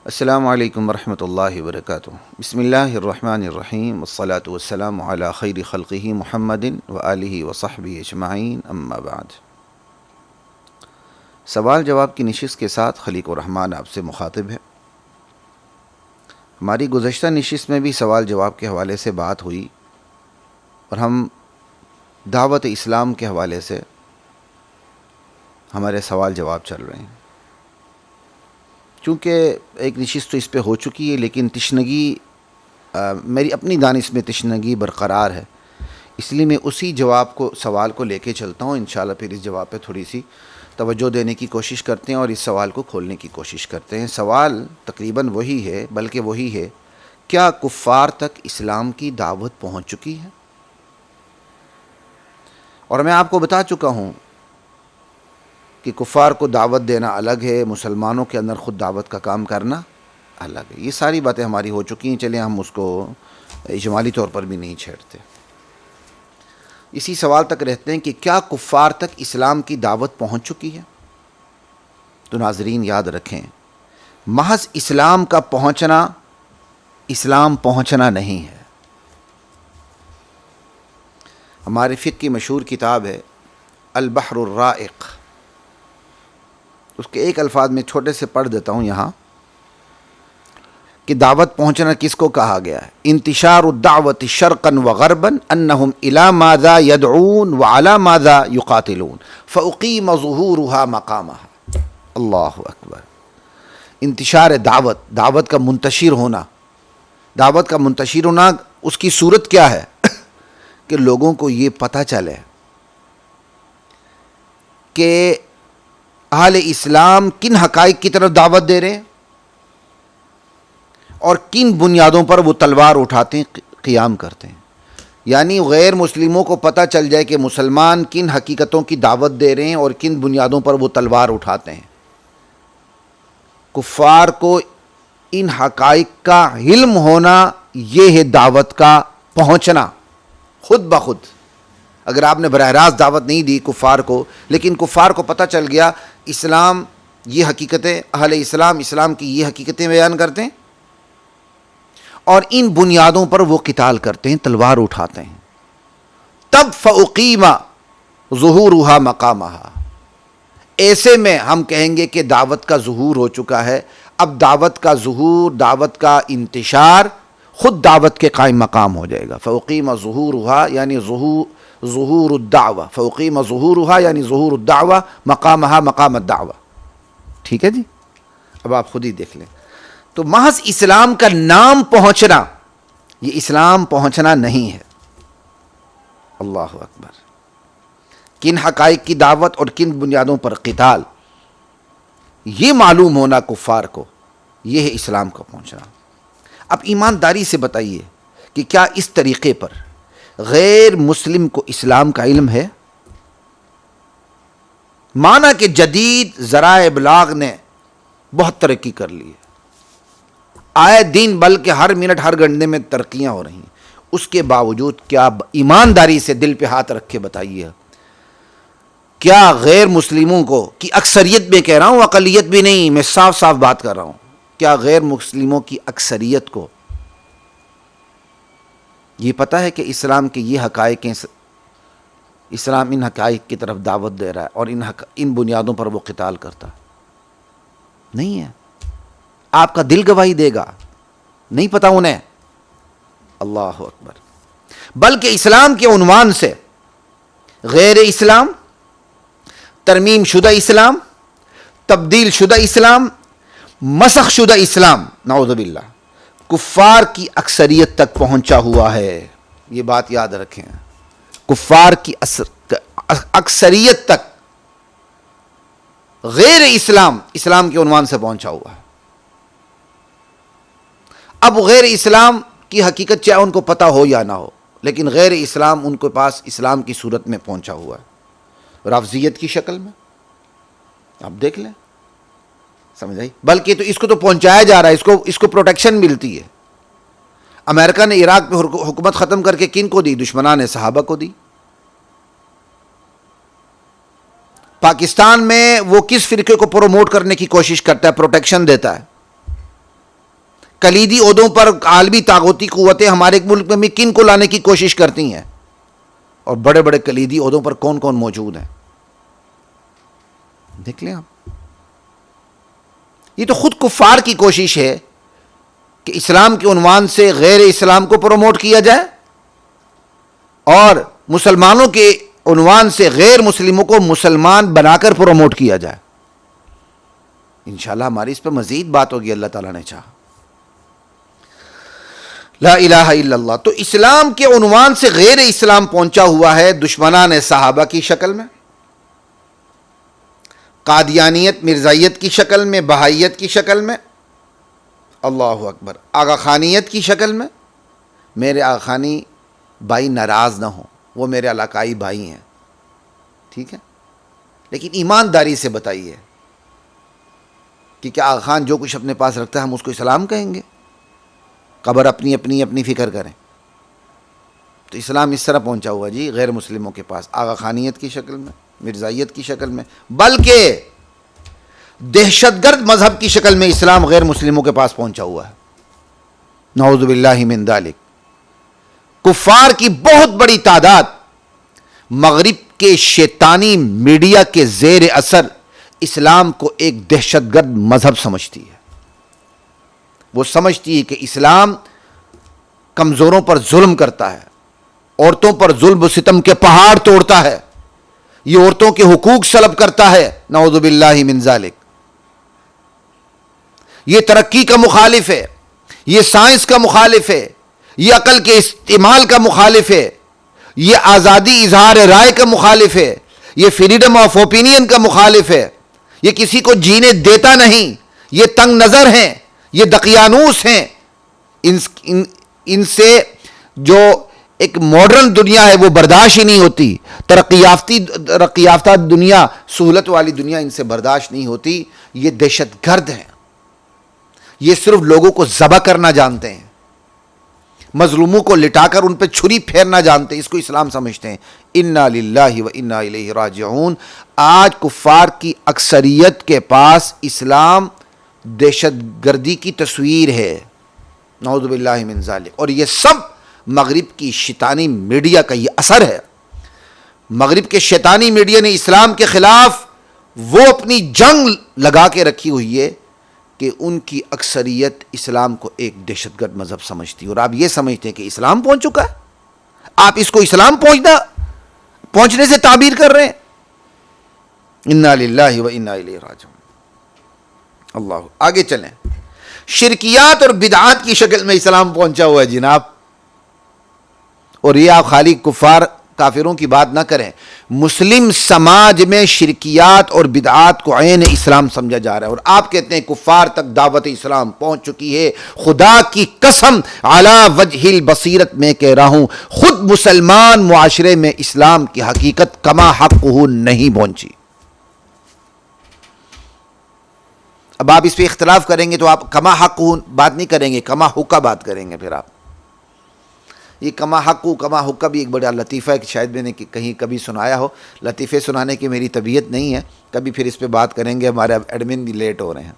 السلام علیکم ورحمۃ اللہ وبرکاتہ۔ بسم اللہ الرحمن الرحیم، والصلاة والسلام علی خیر خلقہ محمد وآلہ وصحبہ اجمعین، اما بعد۔ سوال جواب کی نشست کے ساتھ خلیق الرحمن آپ سے مخاطب ہے۔ ہماری گزشتہ نشست میں بھی سوال جواب کے حوالے سے بات ہوئی اور ہم دعوت اسلام کے حوالے سے ہمارے سوال جواب چل رہے ہیں۔ چونکہ ایک نشست تو اس پہ ہو چکی ہے، لیکن تشنگی میری اپنی دانش میں تشنگی برقرار ہے، اس لیے میں اسی سوال کو لے کے چلتا ہوں۔ انشاءاللہ پھر اس جواب پہ تھوڑی سی توجہ دینے کی کوشش کرتے ہیں اور اس سوال کو کھولنے کی کوشش کرتے ہیں۔ سوال تقریباً وہی ہے، بلکہ وہی ہے، کیا کفار تک اسلام کی دعوت پہنچ چکی ہے؟ اور میں آپ کو بتا چکا ہوں کہ کفار کو دعوت دینا الگ ہے، مسلمانوں کے اندر خود دعوت کا کام کرنا الگ ہے۔ یہ ساری باتیں ہماری ہو چکی ہیں، چلیں ہم اس کو اجمالی طور پر بھی نہیں چھیڑتے۔ اسی سوال تک رہتے ہیں کہ کیا کفار تک اسلام کی دعوت پہنچ چکی ہے؟ تو ناظرین یاد رکھیں، محض اسلام کا پہنچنا اسلام پہنچنا نہیں ہے۔ ہمارے فقہ کی مشہور کتاب ہے البحر الرائق، اس کے ایک الفاظ میں چھوٹے سے پڑھ دیتا ہوں یہاں کہ دعوت پہنچنا کس کو کہا گیا ہے۔ انتشار الدعوت شرقا وغربا انہم الی ماذا یدعون وعلی ماذا یقاتلون فاقیم ظہورها مقامها۔ اللہ اکبر۔ انتشار دعوت کا منتشر ہونا، دعوت کا منتشر ہونا، اس کی صورت کیا ہے کہ لوگوں کو یہ پتہ چلے کہ اہل اسلام کن حقائق کی طرف دعوت دے رہے ہیں اور کن بنیادوں پر وہ تلوار اٹھاتے ہیں، قیام کرتے ہیں۔ یعنی غیر مسلموں کو پتہ چل جائے کہ مسلمان کن حقیقتوں کی دعوت دے رہے ہیں اور کن بنیادوں پر وہ تلوار اٹھاتے ہیں۔ کفار کو ان حقائق کا علم ہونا، یہ ہے دعوت کا پہنچنا خود بخود۔ اگر آپ نے براہ راست دعوت نہیں دی کفار کو، لیکن کفار کو پتہ چل گیا اسلام یہ حقیقتیں، اہل اسلام اسلام کی یہ حقیقتیں بیان کرتے ہیں اور ان بنیادوں پر وہ قتال کرتے ہیں، تلوار اٹھاتے ہیں، تب فاقیم ظہورها مقامها، ایسے میں ہم کہیں گے کہ دعوت کا ظہور ہو چکا ہے۔ اب دعوت کا ظہور، دعوت کا انتشار خود دعوت کے قائم مقام ہو جائے گا۔ فاقیم ظہورها یعنی ظہور الدعوہ، فاقیم ظہورها یعنی ظہور الدعوہ، مقامها مقام الدعوہ۔ ٹھیک ہے جی، اب آپ خود ہی دیکھ لیں۔ تو محض اسلام کا نام پہنچنا، یہ اسلام پہنچنا نہیں ہے۔ اللہ اکبر۔ کن حقائق کی دعوت اور کن بنیادوں پر قتال، یہ معلوم ہونا کفار کو، یہ ہے اسلام کا پہنچنا۔ اب ایمانداری سے بتائیے کہ کیا اس طریقے پر غیر مسلم کو اسلام کا علم ہے؟ مانا کہ جدید ذرائع ابلاغ نے بہت ترقی کر لی ہے، آئے دن بلکہ ہر منٹ ہر گھنٹے میں ترقیاں ہو رہی ہیں، اس کے باوجود کیا ایمانداری سے دل پہ ہاتھ رکھ کے بتائیے، کیا غیر مسلموں کو، کی اکثریت میں کہہ رہا ہوں، اقلیت بھی نہیں، میں صاف صاف بات کر رہا ہوں، کیا غیر مسلموں کی اکثریت کو یہ پتہ ہے کہ اسلام کے یہ حقائق ہیں، اسلام ان حقائق کی طرف دعوت دے رہا ہے اور ان بنیادوں پر وہ قتال کرتا نہیں ہے؟ آپ کا دل گواہی دے گا، نہیں پتہ انہیں؟ اللہ اکبر۔ بلکہ اسلام کے عنوان سے غیر اسلام، ترمیم شدہ اسلام، تبدیل شدہ اسلام، مسخ شدہ اسلام، نعوذ باللہ، کفار کی اکثریت تک پہنچا ہوا ہے۔ یہ بات یاد رکھیں، کفار کی اکثریت تک غیر اسلام، اسلام کے عنوان سے پہنچا ہوا ہے۔ اب غیر اسلام کی حقیقت چاہے ان کو پتہ ہو یا نہ ہو، لیکن غیر اسلام ان کے پاس اسلام کی صورت میں پہنچا ہوا ہے، رافضیت کی شکل میں۔ آپ دیکھ لیں، سمجھ آئی؟ بلکہ تو اس کو تو پہنچایا جا رہا ہے، اس کو پروٹیکشن ملتی ہے۔ امریکہ نے عراق پہ حکومت ختم کر کے کن کو دی؟ دشمنان صحابہ کو دی۔ پاکستان میں وہ کس فرقے کو پروموٹ کرنے کی کوشش کرتا ہے، پروٹیکشن دیتا ہے؟ کلیدی عہدوں پر عالمی طاقتی قوتیں ہمارے ملک میں کن کو لانے کی کوشش کرتی ہیں، اور بڑے بڑے کلیدی عہدوں پر کون کون موجود ہیں، دیکھ لیں آپ۔ یہ تو خود کفار کی کوشش ہے کہ اسلام کے عنوان سے غیر اسلام کو پروموٹ کیا جائے، اور مسلمانوں کے عنوان سے غیر مسلموں کو مسلمان بنا کر پروموٹ کیا جائے۔ انشاءاللہ ہماری اس پہ مزید بات ہوگی، اللہ تعالیٰ نے چاہا۔ لا الہ الا اللہ۔ تو اسلام کے عنوان سے غیر اسلام پہنچا ہوا ہے دشمنان صحابہ کی شکل میں، قادیانیت مرزائیت کی شکل میں، بہائیت کی شکل میں، اللہ اکبر، آغا خانیت کی شکل میں۔ میرے آغا خانی بھائی ناراض نہ ہوں، وہ میرے علاقائی بھائی ہیں، ٹھیک ہے، لیکن ایمانداری سے بتائیے کہ کیا آغا خان جو کچھ اپنے پاس رکھتا ہے ہم اس کو اسلام کہیں گے؟ قبر اپنی اپنی اپنی فکر کریں۔ تو اسلام اس طرح پہنچا ہوا جی غیر مسلموں کے پاس، آغا خانیت کی شکل میں، مرزائیت کی شکل میں، بلکہ دہشت گرد مذہب کی شکل میں اسلام غیر مسلموں کے پاس پہنچا ہوا ہے، نعوذ باللہ من ذالک۔ کفار کی بہت بڑی تعداد مغرب کے شیطانی میڈیا کے زیر اثر اسلام کو ایک دہشت گرد مذہب سمجھتی ہے۔ وہ سمجھتی ہے کہ اسلام کمزوروں پر ظلم کرتا ہے، عورتوں پر ظلم و ستم کے پہاڑ توڑتا ہے، یہ عورتوں کے حقوق سلب کرتا ہے، نعوذ باللہ من ذالک۔ یہ ترقی کا مخالف ہے، یہ سائنس کا مخالف ہے، یہ عقل کے استعمال کا مخالف ہے، یہ آزادی اظہار رائے کا مخالف ہے، یہ فریڈم آف اوپینین کا مخالف ہے، یہ کسی کو جینے دیتا نہیں، یہ تنگ نظر ہیں، یہ دقیانوس ہیں۔ ان سے جو ایک ماڈرن دنیا ہے وہ برداشت ہی نہیں ہوتی، ترقی یافتہ دنیا، سہولت والی دنیا ان سے برداشت نہیں ہوتی۔ یہ دہشت گرد ہیں، یہ صرف لوگوں کو ذبح کرنا جانتے ہیں، مظلوموں کو لٹا کر ان پہ چھری پھیرنا جانتے ہیں، اس کو اسلام سمجھتے ہیں۔ انا للہ و انا الیہ راجعون۔ آج کفار کی اکثریت کے پاس اسلام دہشت گردی کی تصویر ہے، نعوذ باللہ من ذالک، اور یہ سب مغرب کی شیطانی میڈیا کا یہ اثر ہے۔ مغرب کے شیطانی میڈیا نے اسلام کے خلاف وہ اپنی جنگ لگا کے رکھی ہوئی ہے کہ ان کی اکثریت اسلام کو ایک دہشت گرد مذہب سمجھتی ہے، اور آپ یہ سمجھتے ہیں کہ اسلام پہنچ چکا ہے، آپ اس کو اسلام پہنچنے سے تعبیر کر رہے ہیں۔ انا للہ و انا الیہ راجعون۔ اللہ، آگے چلیں۔ شرکیات اور بدعات کی شکل میں اسلام پہنچا ہوا ہے جناب، اور یہ آپ خالی کفار کافروں کی بات نہ کریں، مسلم سماج میں شرکیات اور بدعات کو عین اسلام سمجھا جا رہا ہے، اور آپ کہتے ہیں کفار تک دعوت اسلام پہنچ چکی ہے۔ خدا کی قسم علی وجہ البصیرت میں کہہ رہا ہوں، خود مسلمان معاشرے میں اسلام کی حقیقت کما حقہ نہیں پہنچی۔ اب آپ اس پہ اختلاف کریں گے تو آپ کما حق بات نہیں کریں گے، کما حقہ بات کریں گے۔ پھر آپ یہ کما حقہ بھی ایک بڑا لطیفہ ہے کہ شاید میں نے کہیں کبھی سنایا ہو، لطیفے سنانے کی میری طبیعت نہیں ہے، کبھی پھر اس پہ بات کریں گے، ہمارے ایڈمن بھی لیٹ ہو رہے ہیں۔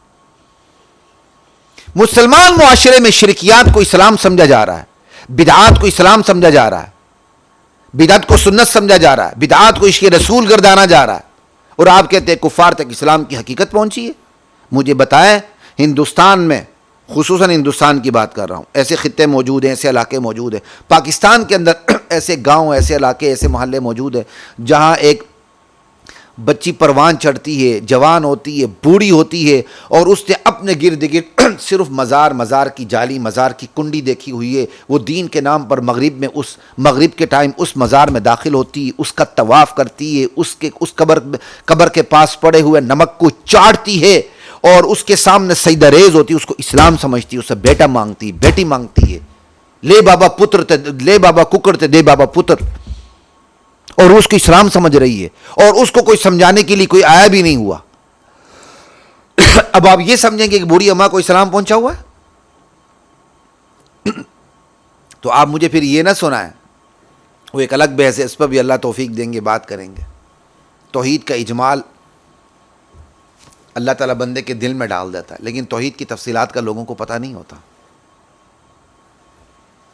مسلمان معاشرے میں شرکیات کو اسلام سمجھا جا رہا ہے، بدعات کو اسلام سمجھا جا رہا ہے، بدعت کو سنت سمجھا جا رہا ہے، بدعات کو عشق رسول گردانا جا رہا ہے، اور آپ کہتے ہیں کفار تک اسلام کی حقیقت پہنچی ہے۔ مجھے بتائیں، ہندوستان میں، خصوصاً ہندوستان کی بات کر رہا ہوں، ایسے خطے موجود ہیں، ایسے علاقے موجود ہیں، پاکستان کے اندر ایسے گاؤں، ایسے علاقے، ایسے محلے موجود ہیں جہاں ایک بچی پروان چڑھتی ہے، جوان ہوتی ہے، بوڑھی ہوتی ہے، اور اس نے اپنے گرد گرد صرف مزار کی جالی، مزار کی کنڈی دیکھی ہوئی ہے۔ وہ دین کے نام پر مغرب کے ٹائم اس مزار میں داخل ہوتی ہے، اس کا طواف کرتی ہے، اس قبر کے پاس پڑے ہوئے نمک کو چاٹتی ہے، اور اس کے سامنے سجدہ ریز ہوتی ہے، اس کو اسلام سمجھتی ہے، اسے بیٹا مانگتی، بیٹی مانگتی ہے، لے بابا پتر تے، لے بابا ککڑ تے دے بابا پتر، اور اس کو اسلام سمجھ رہی ہے، اور اس کو کوئی سمجھانے کے لیے کوئی آیا بھی نہیں ہوا۔ اب آپ یہ سمجھیں گے کہ بوڑھی اماں کو اسلام پہنچا ہوا ہے؟ تو آپ مجھے پھر یہ نہ سنائیں، وہ ایک الگ بحث ہے، اس پر بھی اللہ توفیق دیں گے، بات کریں گے۔ توحید کا اجمال اللہ تعالیٰ بندے کے دل میں ڈال دیتا ہے، لیکن توحید کی تفصیلات کا لوگوں کو پتہ نہیں ہوتا۔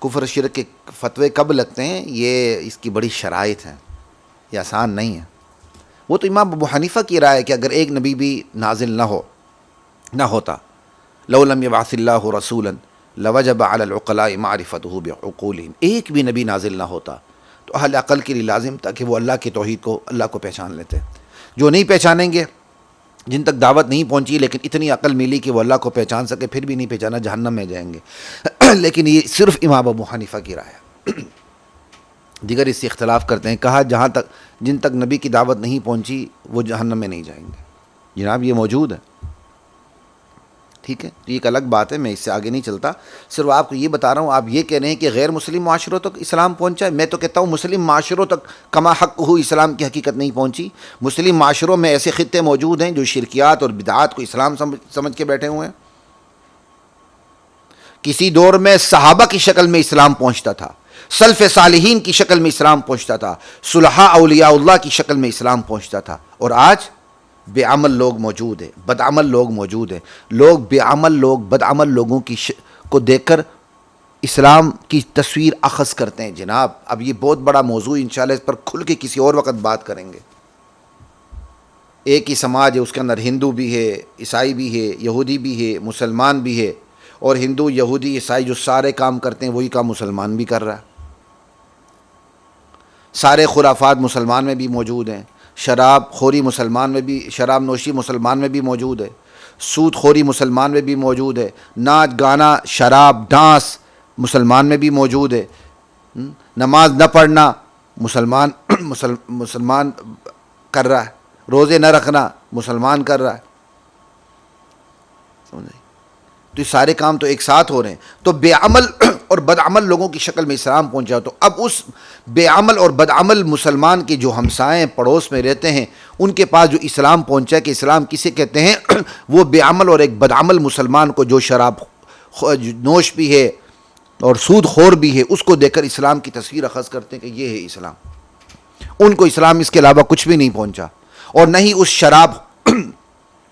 کفر شرک کے فتوے کب لگتے ہیں؟ یہ اس کی بڑی شرائط ہیں، یہ آسان نہیں ہے۔ وہ تو امام ابو حنیفہ کی رائے ہے کہ اگر ایک نبی بھی نازل نہ ہوتا، لو لم یبعث اللہ رسولا لوجب علی العقلاء معرفتہ بعقولہم، ایک بھی نبی نازل نہ ہوتا تو اہل عقل کے لیے لازم تھا کہ وہ اللہ کی توحید کو، اللہ کو پہچان لیتے۔ جو نہیں پہچانیں گے، جن تک دعوت نہیں پہنچی لیکن اتنی عقل ملی کہ وہ اللہ کو پہچان سکے، پھر بھی نہیں پہچانا، جہنم میں جائیں گے۔ لیکن یہ صرف امام ابو حنیفہ کی رائے ہے، دیگر اس سے اختلاف کرتے ہیں۔ کہا جن تک نبی کی دعوت نہیں پہنچی وہ جہنم میں نہیں جائیں گے۔ جناب یہ موجود ہے، ٹھیک ہے، تو یہ ایک الگ بات ہے، میں اس سے آگے نہیں چلتا، صرف آپ کو یہ بتا رہا ہوں۔ آپ یہ کہہ رہے ہیں کہ غیر مسلم معاشروں تک اسلام پہنچا ہے، میں تو کہتا ہوں مسلم معاشروں تک کما حق ہو اسلام کی حقیقت نہیں پہنچی۔ مسلم معاشروں میں ایسے خطے موجود ہیں جو شرکیات اور بدعات کو اسلام سمجھ کے بیٹھے ہوئے ہیں۔ کسی دور میں صحابہ کی شکل میں اسلام پہنچتا تھا، سلف صالحین کی شکل میں اسلام پہنچتا تھا، صلحاء اولیاء اللہ کی شکل میں اسلام پہنچتا تھا، اور آج بے عمل لوگ موجود ہیں، بدعمل لوگ موجود ہیں۔ لوگ بے عمل لوگ، بدعمل لوگوں کو دیکھ کر اسلام کی تصویر اخذ کرتے ہیں۔ جناب اب یہ بہت بڑا موضوع، انشاءاللہ اس پر کھل کے کسی اور وقت بات کریں گے۔ ایک ہی سماج ہے، اس کے اندر ہندو بھی ہے، عیسائی بھی ہے، یہودی بھی ہے، مسلمان بھی ہے، اور ہندو، یہودی، عیسائی جو سارے کام کرتے ہیں وہی کام مسلمان بھی کر رہا ہے۔ سارے خرافات مسلمان میں بھی موجود ہیں، شراب خوری مسلمان میں بھی، شراب نوشی مسلمان میں بھی موجود ہے، سود خوری مسلمان میں بھی موجود ہے، ناچ گانا، شراب، ڈانس مسلمان میں بھی موجود ہے، نماز نہ پڑھنا مسلمان کر رہا ہے، روزے نہ رکھنا مسلمان کر رہا ہے، سمجھے؟ تو یہ سارے کام تو ایک ساتھ ہو رہے ہیں۔ تو بے عمل اور بدعمل لوگوں کی شکل میں اسلام پہنچا، تو اب اس بے عمل اور بدعمل مسلمان کے جو ہمسائیں پڑوس میں رہتے ہیں ان کے پاس جو اسلام پہنچا ہے، کہ اسلام کسے کہتے ہیں، وہ بے عمل اور ایک بدعمل مسلمان کو جو شراب نوش بھی ہے اور سود خور بھی ہے، اس کو دیکھ کر اسلام کی تصویر اخذ کرتے ہیں کہ یہ ہے اسلام۔ ان کو اسلام اس کے علاوہ کچھ بھی نہیں پہنچا، اور نہ ہی اس شراب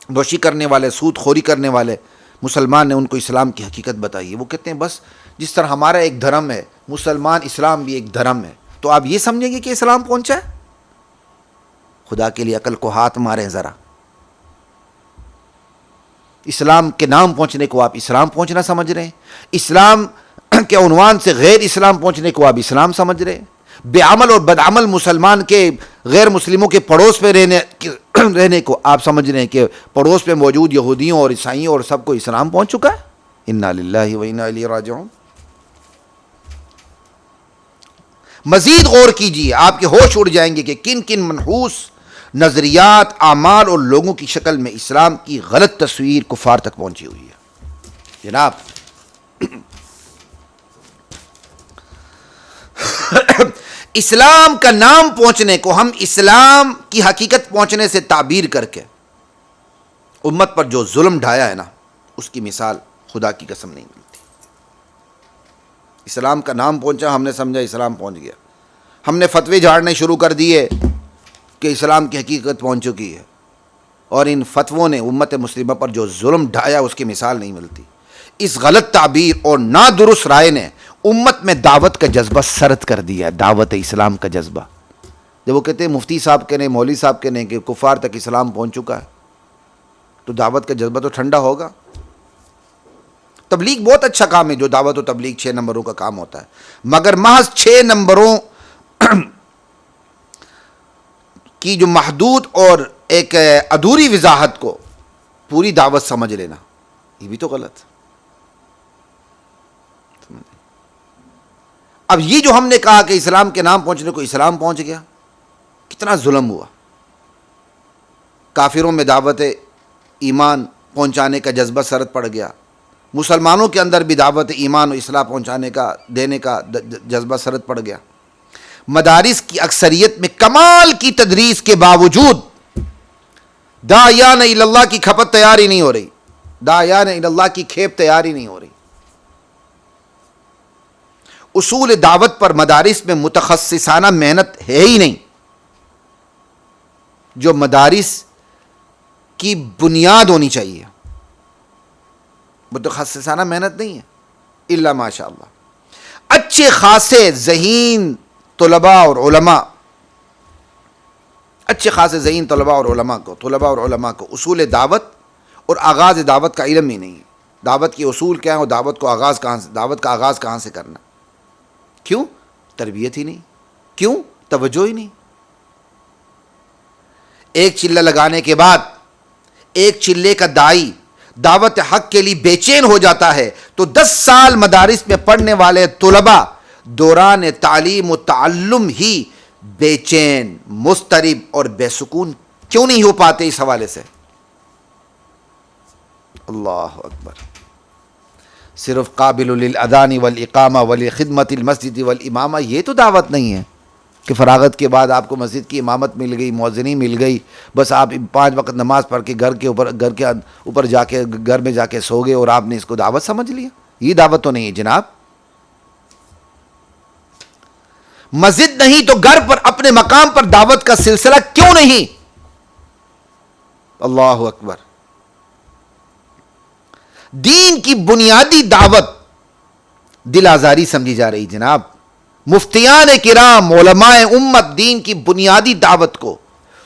نوشی کرنے والے، سود خوری کرنے والے مسلمان نے ان کو اسلام کی حقیقت بتائی ہے۔ وہ کہتے ہیں بس جس طرح ہمارا ایک دھرم ہے مسلمان، اسلام بھی ایک دھرم ہے، تو آپ یہ سمجھیں گے کہ اسلام پہنچا ہے؟ خدا کے لیے عقل کو ہاتھ ماریں ذرا۔ اسلام کے نام پہنچنے کو آپ اسلام پہنچنا سمجھ رہے ہیں، اسلام کے عنوان سے غیر اسلام پہنچنے کو آپ اسلام سمجھ رہے ہیں۔ بے عمل اور بدعمل مسلمان کے غیر مسلموں کے پڑوس میں رہنے کو آپ سمجھ رہے ہیں کہ پڑوس میں موجود یہودیوں اور عیسائیوں اور سب کو اسلام پہنچ چکا ہے۔ انا للہ و انا الیہ راجعون۔ مزید غور کیجیے، آپ کے ہوش اڑ جائیں گے کہ کن کن منحوس نظریات، اعمال اور لوگوں کی شکل میں اسلام کی غلط تصویر کفار تک پہنچی ہوئی ہے۔ جناب اسلام کا نام پہنچنے کو ہم اسلام کی حقیقت پہنچنے سے تعبیر کر کے امت پر جو ظلم ڈھایا ہے نا، اس کی مثال خدا کی قسم نہیں ملتی۔ اسلام کا نام پہنچا، ہم نے سمجھا اسلام پہنچ گیا، ہم نے فتوے جھاڑنے شروع کر دیے کہ اسلام کی حقیقت پہنچ چکی ہے، اور ان فتووں نے امت مسلمہ پر جو ظلم ڈھایا اس کی مثال نہیں ملتی۔ اس غلط تعبیر اور نادرست رائے نے امت میں دعوت کا جذبہ سرد کر دیا، دعوت اسلام کا جذبہ۔ جب وہ کہتے ہیں مفتی صاحب کہنے، مولوی صاحب کہنے کہ کفار تک اسلام پہنچ چکا ہے، تو دعوت کا جذبہ تو ٹھنڈا ہوگا۔ تبلیغ بہت اچھا کام ہے، جو دعوت و تبلیغ 6 نمبروں کا کام ہوتا ہے، مگر محض 6 نمبروں کی جو محدود اور ایک ادھوری وضاحت کو پوری دعوت سمجھ لینا، یہ بھی تو غلط۔ اب یہ جو ہم نے کہا کہ اسلام کے نام پہنچنے کو اسلام پہنچ گیا، کتنا ظلم ہوا۔ کافروں میں دعوت ایمان پہنچانے کا جذبہ سرد پڑ گیا، مسلمانوں کے اندر بھی دعوت ایمان و اصلاح پہنچانے کا، دینے کا جذبہ سرد پڑ گیا۔ مدارس کی اکثریت میں کمال کی تدریس کے باوجود داعیان الی اللہ کی کھپت تیار ہی نہیں ہو رہی، داعیان الی اللہ کی کھیپ تیار ہی نہیں ہو رہی۔ اصول دعوت پر مدارس میں متخصصانہ محنت ہے ہی نہیں، جو مدارس کی بنیاد ہونی چاہیے، متخصصانہ محنت نہیں ہے، الا ماشاء اللہ۔ اچھے خاصے ذہین طلباء اور علماء، اچھے خاصے ذہین طلباء اور علماء کو اصول دعوت اور آغاز دعوت کا علم ہی نہیں ہے. دعوت کے اصول کیا ہیں اور دعوت کا آغاز کہاں سے کرنا. کیوں؟ تربیت ہی نہیں. کیوں؟ توجہ ہی نہیں. ایک چلہ لگانے کے بعد ایک چلے کا دائی دعوت حق کے لیے بے چین ہو جاتا ہے تو 10 سال مدارس میں پڑھنے والے طلباء دوران تعلیم و تعلم ہی بے چین، مضطرب اور بے سکون کیوں نہیں ہو پاتے؟ اس حوالے سے اللہ اکبر. صرف قابل للاذان والاقامہ ولخدمت المسجد والامامہ یہ تو دعوت نہیں ہے کہ فراغت کے بعد آپ کو مسجد کی امامت مل گئی، مؤذنی مل گئی، بس آپ 5 وقت نماز پڑھ کے گھر کے اوپر جا کے گھر میں جا کے سو گئے اور آپ نے اس کو دعوت سمجھ لیا. یہ دعوت تو نہیں ہے جناب. مسجد نہیں تو گھر پر اپنے مقام پر دعوت کا سلسلہ کیوں نہیں؟ اللہ اکبر. دین کی بنیادی دعوت دل آزاری سمجھی جا رہی جناب. مفتیان کرام علماء امت دین کی بنیادی دعوت کو،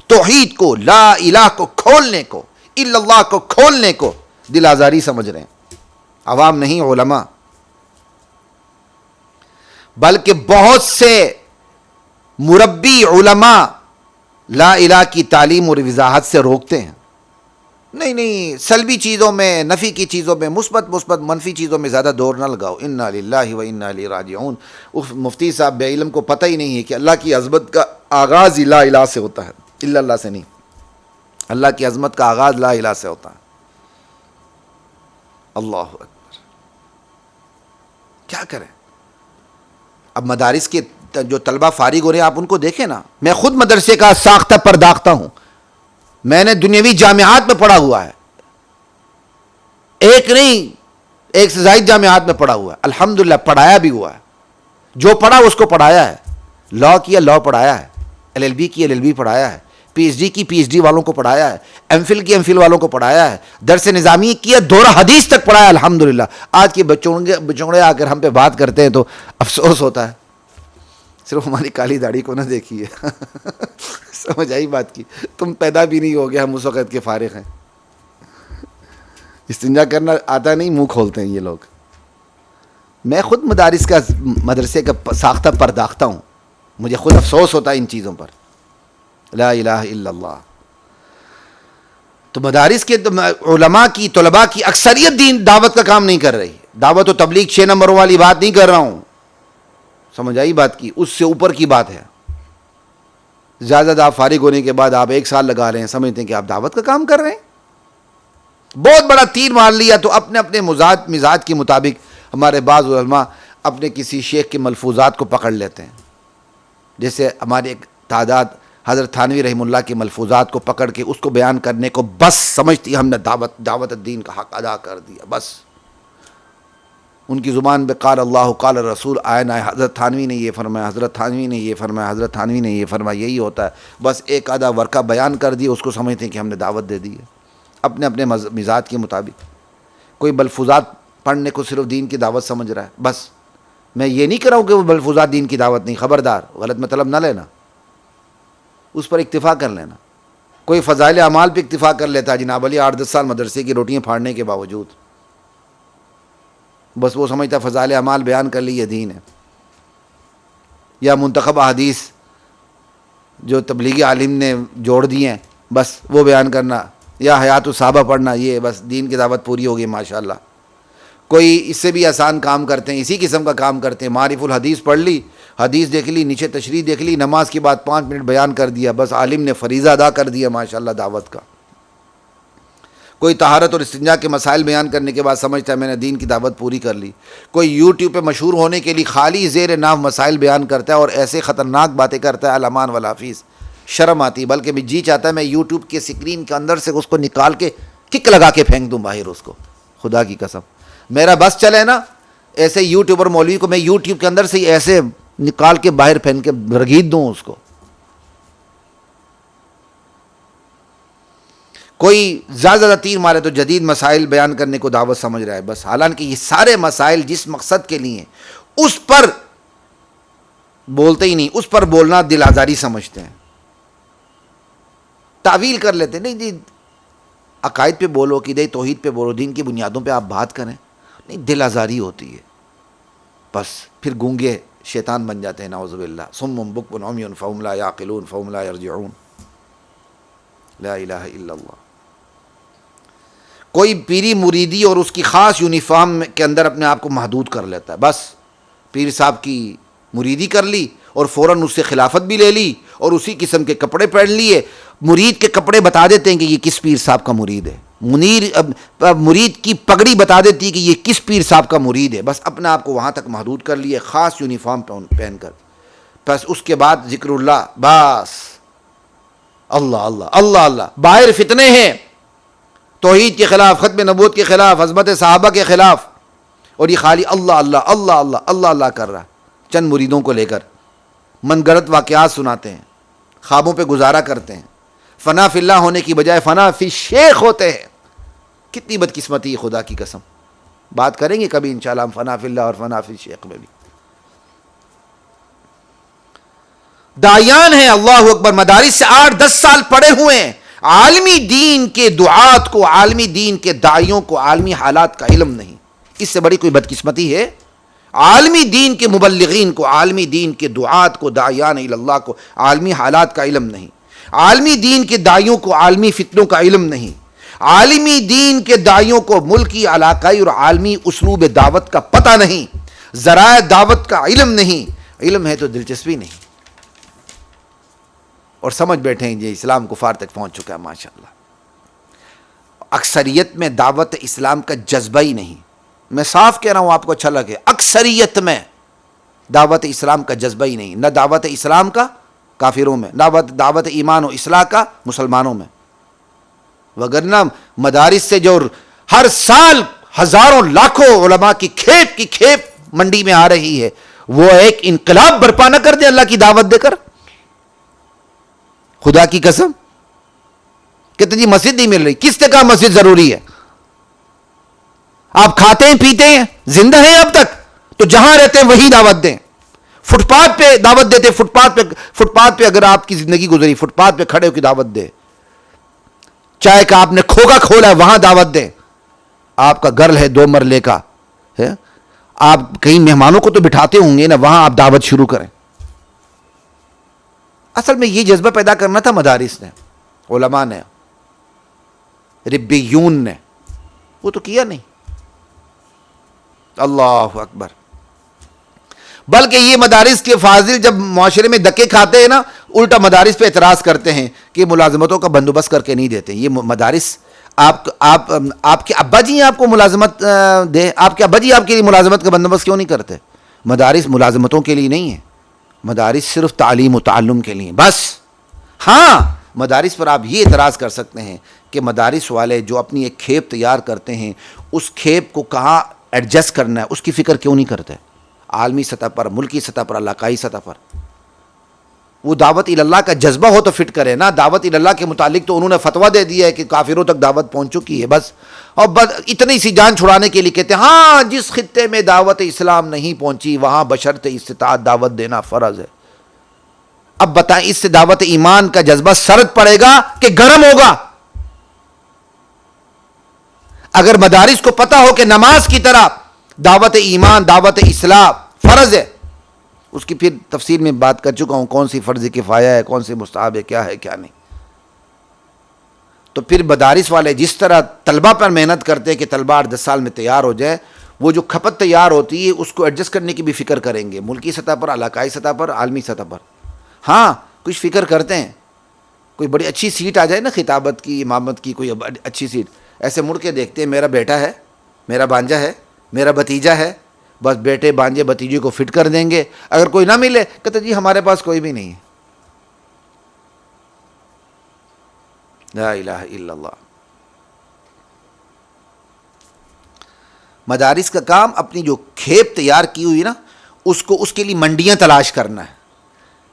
توحید کو، لا الہ کو کھولنے کو، الا اللہ کو کھولنے کو دل آزاری سمجھ رہے ہیں. عوام نہیں، علماء. بلکہ بہت سے مربی علماء لا الہ کی تعلیم اور وضاحت سے روکتے ہیں. نہیں، سلبی چیزوں میں، نفی کی چیزوں میں، مثبت منفی چیزوں میں زیادہ دور نہ لگاؤ. انا للہ و انا الیہ راجعون. مفتی صاحب بے علم کو پتہ ہی نہیں ہے کہ اللہ کی عظمت کا آغاز لا الہ سے ہوتا ہے، الا اللہ سے نہیں. اللہ کی عظمت کا آغاز لا الہ سے ہوتا ہے. اللہ اکبر. کیا کریں؟ اب مدارس کے جو طلبہ فارغ ہو رہے ہیں آپ ان کو دیکھیں نا. میں خود مدرسے کا ساختہ پرداختہ ہوں. میں نے دنیاوی جامعات میں پڑھا ہوا ہے، ایک نہیں، ایک سے زائد جامعات میں پڑھا ہوا ہے. الحمدللہ پڑھایا بھی ہوا ہے. جو پڑھا اس کو پڑھایا ہے. لاء کیا لاء پڑھایا ہے، LLB کی LLB پڑھایا ہے، PhD کی PhD والوں کو پڑھایا ہے، MPhil کی MPhil والوں کو پڑھایا ہے، درس نظامی کیا، دورہ حدیث تک پڑھایا ہے. الحمدللہ. آج کے بچوڑے آ کر ہم پہ بات کرتے ہیں تو افسوس ہوتا ہے. صرف ہماری کالی داڑھی کو نہ دیکھیے. سمجھ آئی بات کی؟ تم پیدا بھی نہیں ہو گیا، ہم اس وقت کے فارغ ہیں. استنجا کرنا آتا نہیں، منہ کھولتے ہیں یہ لوگ. میں خود مدرسے کا ساختہ پرداختہ ہوں. مجھے خود افسوس ہوتا ہے ان چیزوں پر. لا الہ الا اللہ. تو مدارس کے علماء کی، طلباء کی اکثریت دین دعوت کا کام نہیں کر رہی. دعوت و تبلیغ 6 نمبر والی بات نہیں کر رہا ہوں. سمجھ آئی بات کی؟ اس سے اوپر کی بات ہے. زیادہ آپ فارغ ہونے کے بعد آپ 1 سال لگا رہے ہیں، سمجھتے ہیں کہ آپ دعوت کا کام کر رہے ہیں. بہت بڑا تیر مار لیا. تو اپنے مزاج کے مطابق ہمارے بعض علماء اپنے کسی شیخ کے ملفوظات کو پکڑ لیتے ہیں. جیسے ہمارے ایک تعداد حضرت تھانوی رحمہ اللہ کے ملفوظات کو پکڑ کے اس کو بیان کرنے کو بس سمجھتی ہم نے دعوت الدین کا حق ادا کر دیا. بس ان کی زبان پہ قال اللہ قال رسول آئے نہ حضرت تھانوی نے یہ فرمایا، حضرت تھانوی نے یہ فرمایا، حضرت تھانوی نے یہ فرمایا. یہی ہوتا ہے. بس ایک آدھا ورقہ بیان کر دیا، اس کو سمجھتے ہیں کہ ہم نے دعوت دے دی ہے. اپنے مزاج کے مطابق. کوئی ملفوظات پڑھنے کو صرف دین کی دعوت سمجھ رہا ہے. بس میں یہ نہیں کر رہا ہوں کہ وہ ملفوظات دین کی دعوت نہیں. خبردار، غلط مطلب نہ لینا، اس پر اکتفا کر لینا. کوئی فضائل اعمال پہ اکتفا کر لیتا ہے جناب علی 8-10 سال مدرسے کی روٹیاں پھاڑنے کے باوجود. بس وہ سمجھتا فضائل اعمال بیان کر لی یہ دین ہے. یا منتخب احادیث جو تبلیغی عالم نے جوڑ دی ہیں بس وہ بیان کرنا، یا حیات الصحابہ پڑھنا، یہ بس دین کی دعوت پوری ہوگی ماشاءاللہ. کوئی اس سے بھی آسان کام کرتے ہیں، اسی قسم کا کام کرتے ہیں. معرف الحدیث پڑھ لی، حدیث دیکھ لی، نیچے تشریح دیکھ لی، نماز کے بعد 5 منٹ بیان کر دیا، بس عالم نے فریضہ ادا کر دیا ماشاءاللہ دعوت کا. کوئی طہارت اور استنجا کے مسائل بیان کرنے کے بعد سمجھتا ہے میں نے دین کی دعوت پوری کر لی. کوئی یوٹیوب پہ مشہور ہونے کے لیے خالی زیر ناف مسائل بیان کرتا ہے اور ایسے خطرناک باتیں کرتا ہے علامان والحافظ. شرم آتی، بلکہ میں جی چاہتا ہے میں یوٹیوب کے سکرین کے اندر سے اس کو نکال کے کک لگا کے پھینک دوں باہر اس کو. خدا کی قسم میرا بس چلے نا ایسے یوٹیوبر مولوی کو میں یوٹیوب کے اندر سے ہی ایسے نکال کے باہر پھینک کے رگید دوں اس کو. کوئی زیادہ تیر مارے تو جدید مسائل بیان کرنے کو دعوت سمجھ رہا ہے بس. حالانکہ یہ سارے مسائل جس مقصد کے لیے اس پر بولتے ہی نہیں، اس پر بولنا دل آزاری سمجھتے ہیں، تعویل کر لیتے ہیں. نہیں جی عقائد پہ بولو، عقیدہ توحید پہ بولو، دین کی بنیادوں پہ آپ بات کریں. نہیں، دل آزاری ہوتی ہے، بس پھر گونگے شیطان بن جاتے ہیں، نعوذ باللہ. صم بکم عمی فہم لا یعقلون فہم لا یرجعون. لا الہ الا اللہ. کوئی پیری مریدی اور اس کی خاص یونیفارم کے اندر اپنے آپ کو محدود کر لیتا ہے. بس پیر صاحب کی مریدی کر لی اور فوراً اس سے خلافت بھی لے لی اور اسی قسم کے کپڑے پہن لیے. مرید کے کپڑے بتا دیتے ہیں کہ یہ کس پیر صاحب کا مرید ہے. مرید کی پگڑی بتا دیتی ہے کہ یہ کس پیر صاحب کا مرید ہے. بس اپنے آپ کو وہاں تک محدود کر لیے خاص یونیفارم پہن کر. بس اس کے بعد ذکر اللہ، بس اللہ اللہ اللہ اللہ. باہر فتنے ہیں توحید کے خلاف، ختم نبوت کے خلاف، عظمت صحابہ کے خلاف، اور یہ خالی اللہ اللہ اللہ اللہ اللہ اللہ کر رہا. چند مریدوں کو لے کر من گڑت واقعات سناتے ہیں، خوابوں پہ گزارا کرتے ہیں. فنا فی اللہ ہونے کی بجائے فنا فی شیخ ہوتے ہیں. کتنی بدقسمتی ہے خدا کی قسم. بات کریں گے کبھی انشاءاللہ ہم فنا فی اللہ اور فنا فی شیخ میں بھی. داعیان ہیں، اللہ اکبر، مدارس سے 8-10 سال پڑھے ہوئے ہیں. عالمی دین کے دعات کو، عالمی دین کے داعیوں کو عالمی حالات کا علم نہیں. اس سے بڑی کوئی بدقسمتی ہے؟ عالمی دین کے مبلغین کو، عالمی دین کے دعات کو، داعیان اللہ کو عالمی حالات کا علم نہیں. عالمی دین کے داعیوں کو عالمی فتنوں کا علم نہیں. عالمی دین کے داعیوں کو ملکی، علاقائی اور عالمی اسلوب دعوت کا پتہ نہیں. ذرائع دعوت کا علم نہیں. علم ہے تو دلچسپی نہیں، اور سمجھ بیٹھے ہیں یہ اسلام کفار تک پہنچ چکا ہے ماشاءاللہ. اکثریت میں دعوت اسلام کا جذبہ ہی نہیں. میں صاف کہہ رہا ہوں، آپ کو اچھا لگے، اکثریت میں دعوت اسلام کا جذبہ ہی نہیں. نہ دعوت اسلام کا کافروں میں، نہ دعوت ایمان و اصلاح کا مسلمانوں میں. وگرنہ مدارس سے جو ہر سال ہزاروں لاکھوں علماء کی کھیپ منڈی میں آ رہی ہے، وہ ایک انقلاب برپا نہ کر دے اللہ کی دعوت دے کر. خدا کی قسم کہتے جی مسجد نہیں مل رہی. کس نے کہا مسجد ضروری ہے؟ آپ کھاتے ہیں پیتے ہیں، زندہ ہیں اب تک، تو جہاں رہتے ہیں وہی دعوت دیں. فٹ پاتھ پہ دعوت دیتے، فٹ پاتھ پہ اگر آپ کی زندگی گزری، فٹ پاتھ پہ کھڑے ہو کے دعوت دے. چائے کا آپ نے کھوکا کھولا ہے، وہاں دعوت دیں. آپ کا گھر ہے 2 مرلے کا ہے، آپ کئی مہمانوں کو تو بٹھاتے ہوں گے نا، وہاں آپ دعوت شروع کریں. اصل میں یہ جذبہ پیدا کرنا تھا مدارس نے، علماء نے، ربیون نے. وہ تو کیا نہیں. اللہ اکبر. بلکہ یہ مدارس کے فاضل جب معاشرے میں دکے کھاتے ہیں نا، الٹا مدارس پہ اعتراض کرتے ہیں کہ ملازمتوں کا بندوبست کر کے نہیں دیتے. یہ مدارس آپ کے ابا جی آپ کو ملازمت دے، آپ کے ابا جی آپ کے لیے ملازمت کا بندوبست کیوں نہیں کرتے؟ مدارس ملازمتوں کے لیے نہیں ہے، مدارس صرف تعلیم و تعلم کے لیے بس. ہاں مدارس پر آپ یہ اعتراض کر سکتے ہیں کہ مدارس والے جو اپنی ایک کھیپ تیار کرتے ہیں، اس کھیپ کو کہاں ایڈجسٹ کرنا ہے اس کی فکر کیوں نہیں کرتے؟ عالمی سطح پر، ملکی سطح پر، علاقائی سطح پر. وہ دعوت اللہ کا جذبہ ہو تو فٹ کرے نا. دعوت اللہ کے متعلق تو انہوں نے فتویٰ دے دیا ہے کہ کافروں تک دعوت پہنچ چکی ہے بس، اور بس اتنی سی جان چھڑانے کے لیے کہتے ہیں ہاں جس خطے میں دعوت اسلام نہیں پہنچی وہاں بشرط استطاعت دعوت دینا فرض ہے. اب بتائیں اس سے دعوت ایمان کا جذبہ سرد پڑے گا کہ گرم ہوگا؟ اگر مدارس کو پتہ ہو کہ نماز کی طرح دعوت ایمان، دعوت اصلاح فرض ہے، اس کی پھر تفصیل میں بات کر چکا ہوں، کون سی فرض کفایہ ہے، کون سی مستحب ہے کیا نہیں. تو پھر مدارس والے جس طرح طلبہ پر محنت کرتے ہیں کہ طلبہ 8-10 سال میں تیار ہو جائے، وہ جو کھپت تیار ہوتی ہے اس کو ایڈجسٹ کرنے کی بھی فکر کریں گے، ملکی سطح پر، علاقائی سطح پر، عالمی سطح پر. ہاں کچھ فکر کرتے ہیں، کوئی بڑی اچھی سیٹ آ جائے نا، خطابت کی، امامت کی کوئی اچھی سیٹ، ایسے مڑ کے دیکھتے ہیں میرا بیٹا ہے، میرا بانجا ہے، میرا بھتیجا ہے، بس بیٹے بانجے بھتیجے کو فٹ کر دیں گے. اگر کوئی نہ ملے کہتے جی ہمارے پاس کوئی بھی نہیں ہے. لا الہ الا اللہ. مدارس کا کام اپنی جو کھیپ تیار کی ہوئی نا، اس کے لیے منڈیاں تلاش کرنا ہے.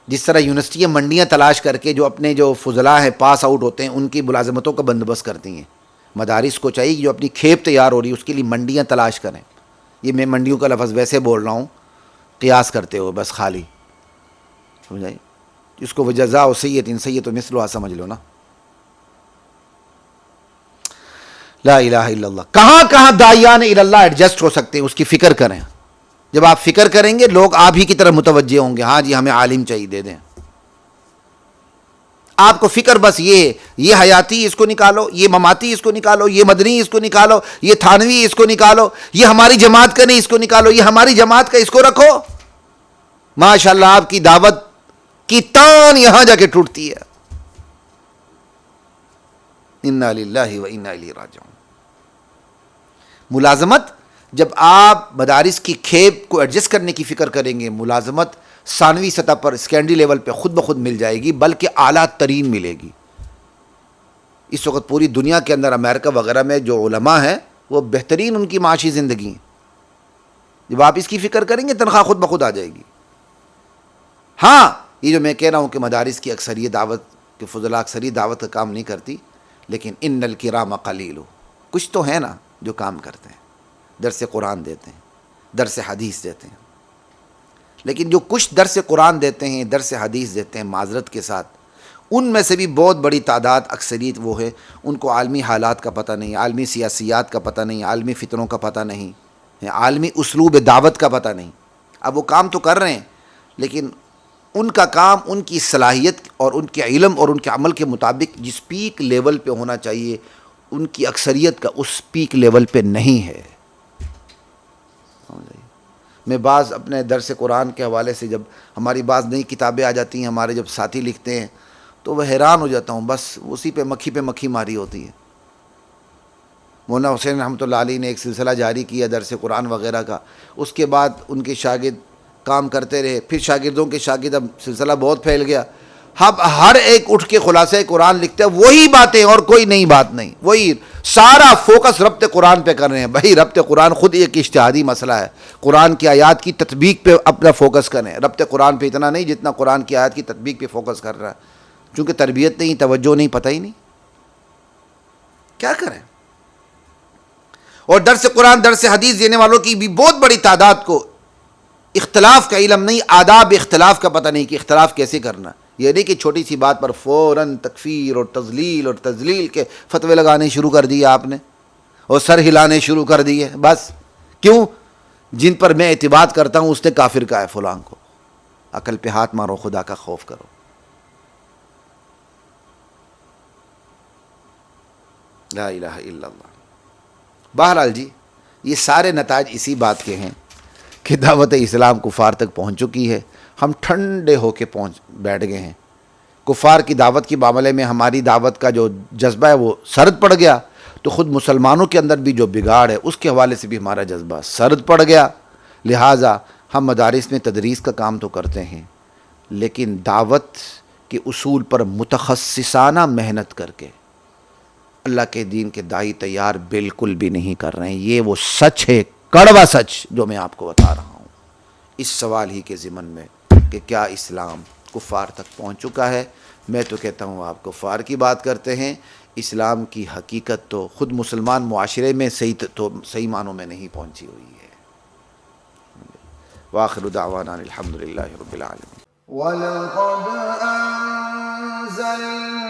جس طرح یونیورسٹیاں منڈیاں تلاش کر کے جو اپنے جو فضلاء ہیں پاس آؤٹ ہوتے ہیں ان کی ملازمتوں کا بندوبست کرتی ہیں، مدارس کو چاہیے کہ جو اپنی کھیپ تیار ہو رہی ہے اس کے لیے منڈیاں تلاش کریں. یہ میں منڈیوں کا لفظ ویسے بول رہا ہوں قیاس کرتے ہو بس خالی، سمجھائی؟ اس کو وجزاء سیئۃ سیئۃ مثلھا سمجھ لو نا. لا الہ الا اللہ. کہاں کہاں داعیان الی اللہ ایڈجسٹ ہو سکتے ہیں اس کی فکر کریں. جب آپ فکر کریں گے لوگ آپ ہی کی طرف متوجہ ہوں گے. ہاں جی ہمیں عالم چاہیے، دے دیں. آپ کو فکر بس یہ حیاتی اس کو نکالو، یہ مماتی اس کو نکالو، یہ مدنی اس کو نکالو، یہ تھانوی اس کو نکالو، یہ ہماری جماعت کا نہیں اس کو نکالو، یہ ہماری جماعت کا اس کو رکھو. ماشاءاللہ آپ کی دعوت کی تان یہاں جا کے ٹوٹتی ہے. انا للہ و انا الیہ راجعون. ملازمت، جب آپ مدارس کی کھیپ کو ایڈجسٹ کرنے کی فکر کریں گے، ملازمت ثانوی سطح پر سیکنڈری لیول پہ خود بخود مل جائے گی، بلکہ اعلیٰ ترین ملے گی. اس وقت پوری دنیا کے اندر امریکہ وغیرہ میں جو علماء ہیں وہ بہترین ان کی معاشی زندگی ہیں. جب آپ اس کی فکر کریں گے تنخواہ خود بخود آ جائے گی. ہاں یہ جو میں کہہ رہا ہوں کہ مدارس کی اکثریت دعوت کے فضلاء اکثریت دعوت کا کام نہیں کرتی، لیکن ان الکرام قلیل، کچھ تو ہیں نا جو کام کرتے ہیں، درس قرآن دیتے ہیں، درس حدیث دیتے ہیں. لیکن جو کچھ درس قرآن دیتے ہیں، درس حدیث دیتے ہیں، معذرت کے ساتھ ان میں سے بھی بہت بڑی تعداد، اکثریت وہ ہے ان کو عالمی حالات کا پتہ نہیں، عالمی سیاسیات کا پتہ نہیں، عالمی فتنوں کا پتہ نہیں، عالمی اسلوب دعوت کا پتہ نہیں. اب وہ کام تو کر رہے ہیں، لیکن ان کا کام ان کی صلاحیت اور ان کے علم اور ان کے عمل کے مطابق جس پیک لیول پہ ہونا چاہیے، ان کی اکثریت کا اس پیک لیول پہ نہیں ہے. میں بعض اپنے درس قرآن کے حوالے سے جب ہماری بعض نئی کتابیں آ جاتی ہیں، ہمارے جب ساتھی لکھتے ہیں تو وہ حیران ہو جاتا ہوں، بس اسی پہ مکھی ماری ہوتی ہے. مولانا حسین رحمۃ اللہ علیہ نے ایک سلسلہ جاری کیا درس قرآن وغیرہ کا، اس کے بعد ان کے شاگرد کام کرتے رہے، پھر شاگردوں کے شاگرد، اب سلسلہ بہت پھیل گیا. اب ہر ایک اٹھ کے خلاصہ قرآن لکھتے ہیں، وہی باتیں اور کوئی نئی بات نہیں، وہی سارا فوکس ربط قرآن پہ کر رہے ہیں. بھائی ربط قرآن خود ایک اجتہادی مسئلہ ہے، قرآن کی آیات کی تطبیق پہ اپنا فوکس کریں. ربط قرآن پہ اتنا نہیں جتنا قرآن کی آیات کی تطبیق پہ فوکس کر رہا ہے. چونکہ تربیت نہیں، توجہ نہیں، پتہ ہی نہیں کیا کریں. اور درس قرآن، درس حدیث دینے والوں کی بھی بہت بڑی تعداد کو اختلاف کا علم نہیں، آداب اختلاف کا پتہ نہیں کہ اختلاف کیسے کرنا. یہ نہیں کہ چھوٹی سی بات پر فوراً تکفیر اور تضلیل اور تضلیل کے فتوے لگانے شروع کر دیے آپ نے، اور سر ہلانے شروع کر دیے. بس کیوں؟ جن پر میں اعتماد کرتا ہوں اس نے کافر کہا ہے فلاں کو. عقل پہ ہاتھ مارو، خدا کا خوف کرو. لا الہ الا اللہ. بہرحال جی یہ سارے نتائج اسی بات کے ہیں کہ دعوت اسلام کفار تک پہنچ چکی ہے. ہم ٹھنڈے ہو کے بیٹھ گئے ہیں. کفار کی دعوت کے معاملے میں ہماری دعوت کا جو جذبہ ہے وہ سرد پڑ گیا، تو خود مسلمانوں کے اندر بھی جو بگاڑ ہے اس کے حوالے سے بھی ہمارا جذبہ سرد پڑ گیا. لہٰذا ہم مدارس میں تدریس کا کام تو کرتے ہیں، لیکن دعوت کے اصول پر متخصصانہ محنت کر کے اللہ کے دین کے داعی تیار بالکل بھی نہیں کر رہے ہیں. یہ وہ سچ ہے، کڑوا سچ جو میں آپ کو بتا رہا ہوں اس سوال ہی کے ضمن میں کہ کیا اسلام کفار تک پہنچ چکا ہے. میں تو کہتا ہوں آپ کفار کی بات کرتے ہیں، اسلام کی حقیقت تو خود مسلمان معاشرے میں صحیح معنوں میں نہیں پہنچی ہوئی ہے. وآخر دعوانا الحمدللہ رب العالمین. وَلَقَدْ أَنزَلْنَا